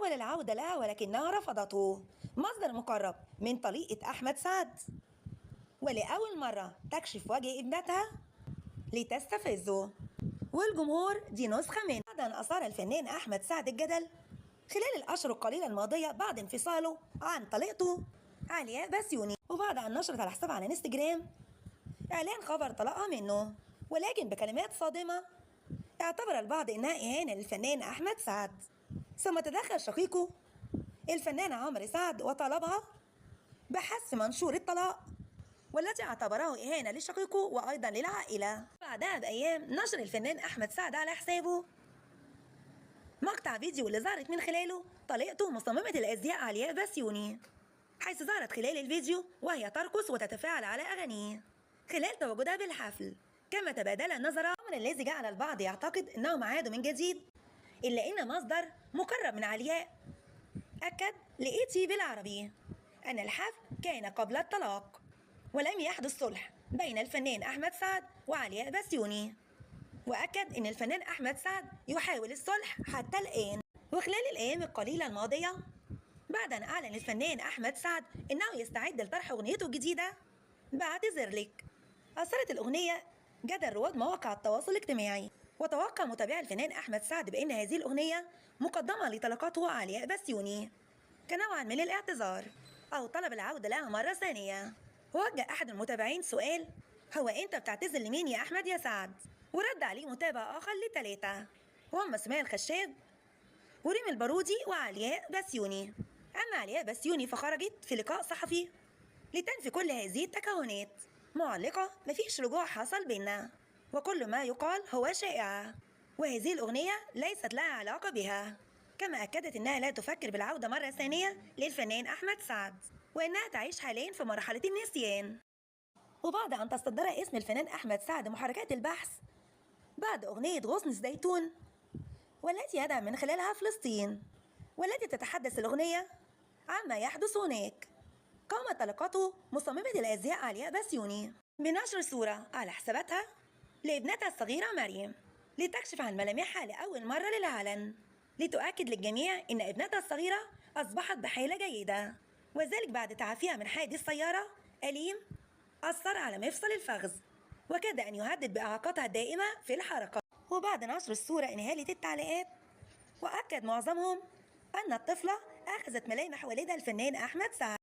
حاول العودة لها ولكنها رفضته. مصدر مقرب من طليقة أحمد سعد. ولأول مرة تكشف وجه ابنتها لتستفزه. والجمهور دي نسخة من بعد أن أثار الفنان أحمد سعد الجدل خلال الأشهر القليلة الماضية بعد انفصاله عن طليقته علياء بسيوني، وبعد أن نشرت على حسابها على انستجرام إعلان خبر طلاقها منه، ولكن بكلمات صادمة اعتبر البعض إنها إهانة للفنان أحمد سعد. ثم تدخل شقيقه الفنان عمرو سعد وطالبها بحذف منشور الطلاق، والتي اعتبره إهانة لشقيقه وأيضا للعائلة. بعدها بأيام نشر الفنان أحمد سعد على حسابه مقطع فيديو اللي ظهرت من خلاله طليقته مصممة الأزياء علياء بسيوني، حيث ظهرت خلال الفيديو وهي ترقص وتتفاعل على أغانيه خلال تواجدها بالحفل. كما تبادل النظرات، الأمر الذي جعل البعض يعتقد أنهم عادوا من جديد، إلا إن مصدر مقرب من علياء أكد لإي-تي-في العربي أن الحفل كان قبل الطلاق ولم يحدث صلح بين الفنان أحمد سعد وعلياء بسيوني، وأكد أن الفنان أحمد سعد يحاول الصلح حتى الآن. وخلال الأيام القليلة الماضية بعد أن أعلن الفنان أحمد سعد أنه يستعد لطرح أغنيته الجديدة بعتذر لك، أثارت الأغنية جدل رواد مواقع التواصل الاجتماعي. وتوقع متابعي الفنان أحمد سعد بأن هذه الأغنية مقدمة لطلقته علياء بسيوني كنوع من الاعتذار أو طلب العودة لها مرة ثانية. وجه أحد المتابعين سؤال: هو أنت بتعتذر لمين يا أحمد يا سعد؟ ورد عليه متابع آخر لثلاثة، وهم اسماعيل الخشاب وريم البارودي وعلياء بسيوني. أما علياء بسيوني فخرجت في لقاء صحفي لتنفي كل هذه التكهنات، معلقة مفيش رجوع حصل بينا وكل ما يقال هو شائعة، وهذه الأغنية ليست لها علاقة بها. كما أكدت أنها لا تفكر بالعودة مرة ثانية للفنان أحمد سعد، وأنها تعيش حاليا في مرحلة النسيان. وبعد أن تصدر اسم الفنان أحمد سعد محركات البحث بعد أغنية غصن زيتون والتي يدعم من خلالها فلسطين، والتي تتحدث الأغنية عما يحدث هناك، قامت طليقته مصممة الأزياء علياء بسيوني بنشر صورة على حساباتها لابنتها الصغيرة مريم لتكشف عن ملامحها لأول مرة للعلن، لتؤكد للجميع أن ابنتها الصغيرة أصبحت بحالة جيدة، وذلك بعد تعافيها من حادث سيارة أليم أثر على مفصل الفخذ وكاد أن يهدد بإعاقتها الدائمة في الحركة. وبعد نشر الصورة انهالت التعليقات، وأكد معظمهم أن الطفلة أخذت ملامح والدها الفنان أحمد سعد.